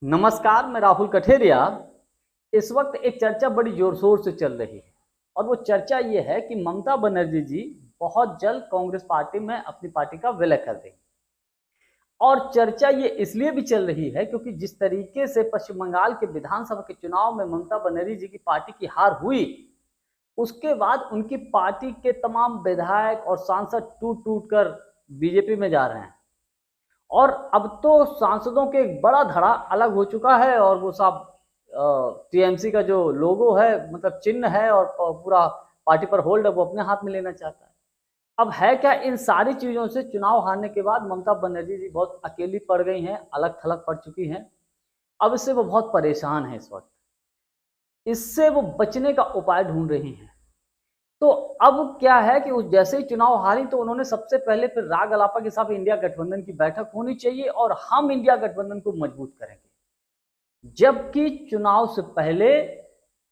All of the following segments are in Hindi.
नमस्कार, मैं राहुल कठेरिया। इस वक्त एक चर्चा बड़ी जोर शोर से चल रही है और वो चर्चा ये है कि ममता बनर्जी जी बहुत जल्द कांग्रेस पार्टी में अपनी पार्टी का विलय कर देंगे। और चर्चा ये इसलिए भी चल रही है क्योंकि जिस तरीके से पश्चिम बंगाल के विधानसभा के चुनाव में ममता बनर्जी जी की पार्टी की हार हुई, उसके बाद उनकी पार्टी के तमाम विधायक और सांसद टूट टूट कर बीजेपी में जा रहे हैं। और अब तो सांसदों के एक बड़ा धड़ा अलग हो चुका है और वो सब टीएमसी का जो लोगो है, मतलब चिन्ह है और पूरा पार्टी पर होल्ड है, वो अपने हाथ में लेना चाहता है। अब है क्या, इन सारी चीजों से चुनाव हारने के बाद ममता बनर्जी जी बहुत अकेली पड़ गई हैं, अलग थलग पड़ चुकी हैं। अब इससे वो बहुत परेशान है इस वक्त। इससे वो बचने का उपाय ढूंढ रही हैं। तो अब क्या है कि उस जैसे ही चुनाव हारी तो उन्होंने सबसे पहले फिर राग अलापा के साथ इंडिया गठबंधन की बैठक होनी चाहिए और हम इंडिया गठबंधन को मजबूत करेंगे। जबकि चुनाव से पहले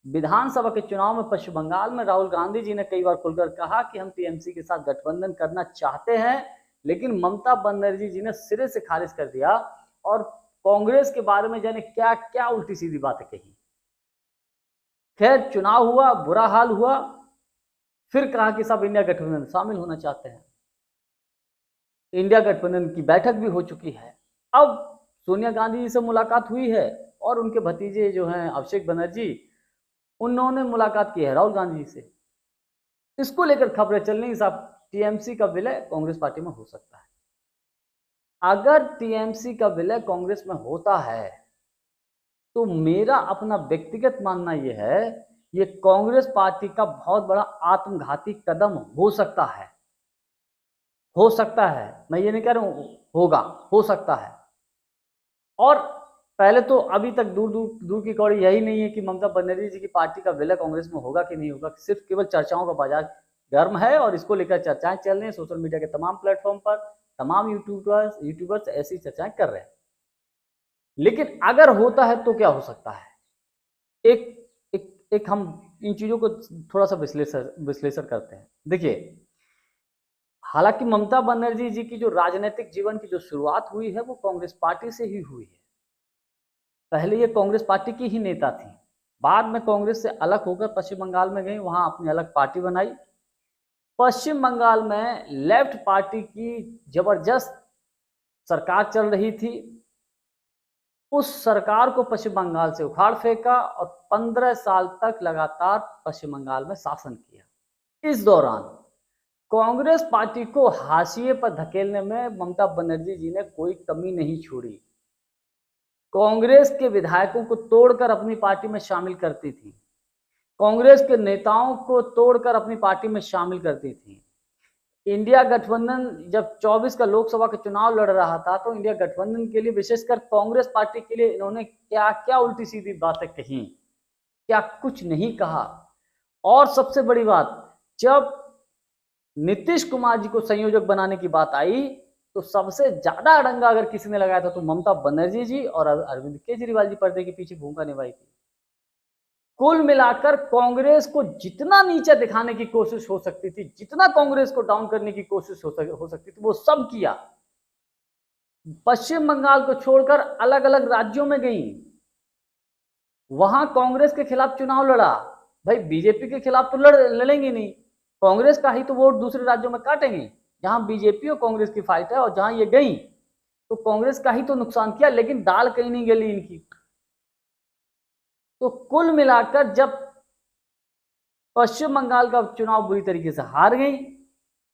विधानसभा के चुनाव में पश्चिम बंगाल में राहुल गांधी जी ने कई बार खुलकर कहा कि हम टीएमसी के साथ गठबंधन करना चाहते हैं, लेकिन ममता बनर्जी जी ने सिरे से खारिज कर दिया और कांग्रेस के बारे में जाने क्या क्या उल्टी सीधी बातें कही। खैर, चुनाव हुआ, बुरा हाल हुआ, फिर कहा कि सब इंडिया गठबंधन में शामिल होना चाहते हैं। इंडिया गठबंधन की बैठक भी हो चुकी है। अब सोनिया गांधी जी से मुलाकात हुई है और उनके भतीजे जो हैं अभिषेक बनर्जी, उन्होंने मुलाकात की है राहुल गांधी जी से। इसको लेकर खबरें चल रही साहब, टीएमसी का विलय कांग्रेस पार्टी में हो सकता है। अगर टीएमसी का विलय कांग्रेस में होता है तो मेरा अपना व्यक्तिगत मानना यह है, ये कांग्रेस पार्टी का बहुत बड़ा आत्मघाती कदम हो सकता है। हो सकता है, मैं ये नहीं कह रहा हूं होगा, हो सकता है। और पहले तो अभी तक दूर दूर दूर की कौड़ी यही नहीं है कि ममता बनर्जी जी की पार्टी का विलय कांग्रेस में होगा कि नहीं होगा। सिर्फ केवल चर्चाओं का बाजार गर्म है और इसको लेकर चर्चाएं चल रही हैं सोशल मीडिया के तमाम प्लेटफॉर्म पर। तमाम यूट्यूबर्स ऐसी चर्चाएं कर रहे हैं। लेकिन अगर होता है तो क्या हो सकता है, एक एक हम इन चीजों को थोड़ा सा विश्लेषण करते हैं। देखिए, हालांकि ममता बनर्जी जी की जो राजनीतिक जीवन की जो शुरुआत हुई है वो कांग्रेस पार्टी से ही हुई है। पहले ये कांग्रेस पार्टी की ही नेता थी, बाद में कांग्रेस से अलग होकर पश्चिम बंगाल में गई, वहां अपनी अलग पार्टी बनाई। पश्चिम बंगाल में लेफ्ट पार्टी की जबरदस्त सरकार चल रही थी। उस सरकार को पश्चिम बंगाल से उखाड़ फेंका और 15 साल तक लगातार पश्चिम बंगाल में शासन किया। इस दौरान कांग्रेस पार्टी को हाशिए पर धकेलने में ममता बनर्जी जी ने कोई कमी नहीं छोड़ी। कांग्रेस के विधायकों को तोड़कर अपनी पार्टी में शामिल करती थी, कांग्रेस के नेताओं को तोड़कर अपनी पार्टी में शामिल करती थी। इंडिया गठबंधन जब 24 का लोकसभा का चुनाव लड़ रहा था तो इंडिया गठबंधन के लिए, विशेषकर कांग्रेस पार्टी के लिए, इन्होंने क्या क्या उल्टी सीधी बातें कही, क्या कुछ नहीं कहा। और सबसे बड़ी बात, जब नीतीश कुमार जी को संयोजक बनाने की बात आई तो सबसे ज्यादा अड़ंगा अगर किसी ने लगाया था तो ममता बनर्जी जी और अरविंद केजरीवाल जी पर्दे के पीछे भूमिका निभाई थी। कुल मिलाकर कांग्रेस को जितना नीचे दिखाने की कोशिश हो सकती थी, जितना कांग्रेस को डाउन करने की कोशिश हो सकती थी, वो सब किया। पश्चिम बंगाल को छोड़कर अलग अलग राज्यों में गई, वहां कांग्रेस के खिलाफ चुनाव लड़ा। भाई, बीजेपी के खिलाफ तो लड़ेंगे नहीं, कांग्रेस का ही तो वोट दूसरे राज्यों में काटेंगे। जहां बीजेपी और कांग्रेस की फाइट है और जहां ये गई तो कांग्रेस का ही तो नुकसान किया, लेकिन दाल कहीं नहीं गली इनकी। तो कुल मिलाकर जब पश्चिम बंगाल का चुनाव बुरी तरीके से हार गई,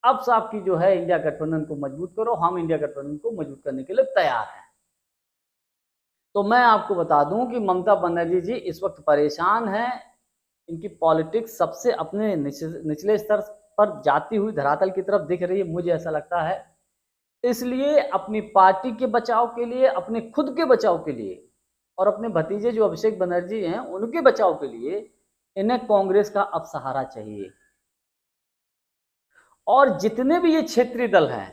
अब साहब की जो है इंडिया गठबंधन को मजबूत करो, हम इंडिया गठबंधन को मजबूत करने के लिए तैयार हैं। तो मैं आपको बता दूं कि ममता बनर्जी जी इस वक्त परेशान हैं। इनकी पॉलिटिक्स सबसे अपने निचले स्तर पर जाती हुई धरातल की तरफ दिख रही है, मुझे ऐसा लगता है। इसलिए अपनी पार्टी के बचाव के लिए, अपने खुद के बचाव के लिए और अपने भतीजे जो अभिषेक बनर्जी हैं उनके बचाव के लिए इन्हें कांग्रेस का अब सहारा चाहिए। और जितने भी ये क्षेत्रीय दल हैं,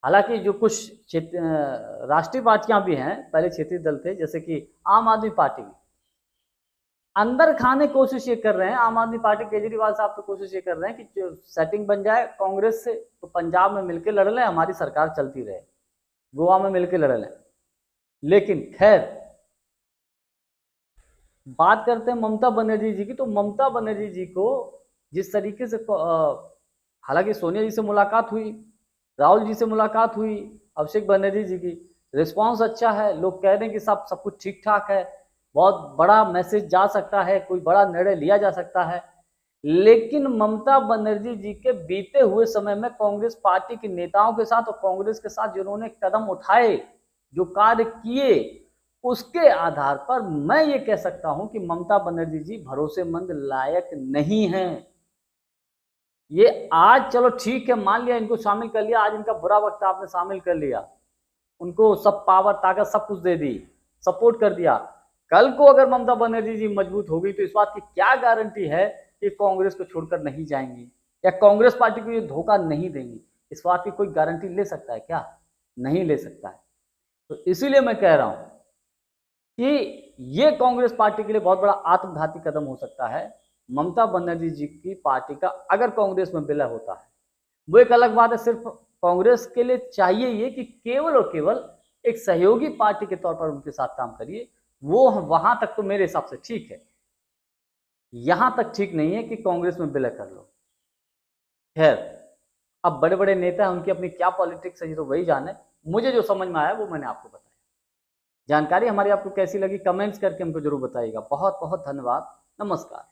हालांकि जो कुछ राष्ट्रीय पार्टियां भी हैं, पहले क्षेत्रीय दल थे, जैसे कि आम आदमी पार्टी, अंदर खाने की कोशिश ये कर रहे हैं। आम आदमी पार्टी केजरीवाल साहब तो कोशिश ये कर रहे हैं कि जो सेटिंग बन जाए कांग्रेस से तो पंजाब में मिलकर लड़ लें, हमारी सरकार चलती रहे, गोवा में मिलकर लड़ लें। लेकिन खैर, बात करते हैं ममता बनर्जी जी की, तो ममता बनर्जी जी को जिस तरीके से हालांकि सोनिया जी से मुलाकात हुई, राहुल जी से मुलाकात हुई, अभिषेक बनर्जी जी की रिस्पांस अच्छा है, लोग कह रहे हैं कि सब सब कुछ ठीक ठाक है, बहुत बड़ा मैसेज जा सकता है, कोई बड़ा निर्णय लिया जा सकता है। लेकिन ममता बनर्जी जी के बीते हुए समय में कांग्रेस पार्टी के नेताओं के साथ और कांग्रेस के साथ जिन्होंने कदम उठाए, जो कार्य किए, उसके आधार पर मैं ये कह सकता हूं कि ममता बनर्जी जी भरोसेमंद लायक नहीं हैं। ये आज चलो ठीक है, मान लिया इनको शामिल कर लिया, आज इनका बुरा वक्त आपने शामिल कर लिया, उनको सब पावर ताकत सब कुछ दे दी, सपोर्ट कर दिया। कल को अगर ममता बनर्जी जी मजबूत हो गई तो इस बात की क्या गारंटी है कि कांग्रेस को छोड़कर नहीं जाएंगी या कांग्रेस पार्टी को ये धोखा नहीं देंगी? इस बात की कोई गारंटी ले सकता है क्या? नहीं ले सकता है। तो इसीलिए मैं कह रहा हूं कि ये कांग्रेस पार्टी के लिए बहुत बड़ा आत्मघाती कदम हो सकता है। ममता बनर्जी जी की पार्टी का अगर कांग्रेस में विलय होता है, वो एक अलग बात है, सिर्फ कांग्रेस के लिए चाहिए ये कि केवल और केवल एक सहयोगी पार्टी के तौर पर उनके साथ काम करिए। वो वहां तक तो मेरे हिसाब से ठीक है, यहां तक ठीक नहीं है कि कांग्रेस में विलय कर लो। खैर, अब बड़े बड़े नेता हैं, उनकी अपनी क्या पॉलिटिक्स है ये तो वही जाने। मुझे जो समझ में आया वो मैंने आपको बताया। जानकारी हमारी आपको कैसी लगी कमेंट्स करके हमको जरूर बताइएगा। बहुत बहुत धन्यवाद। नमस्कार।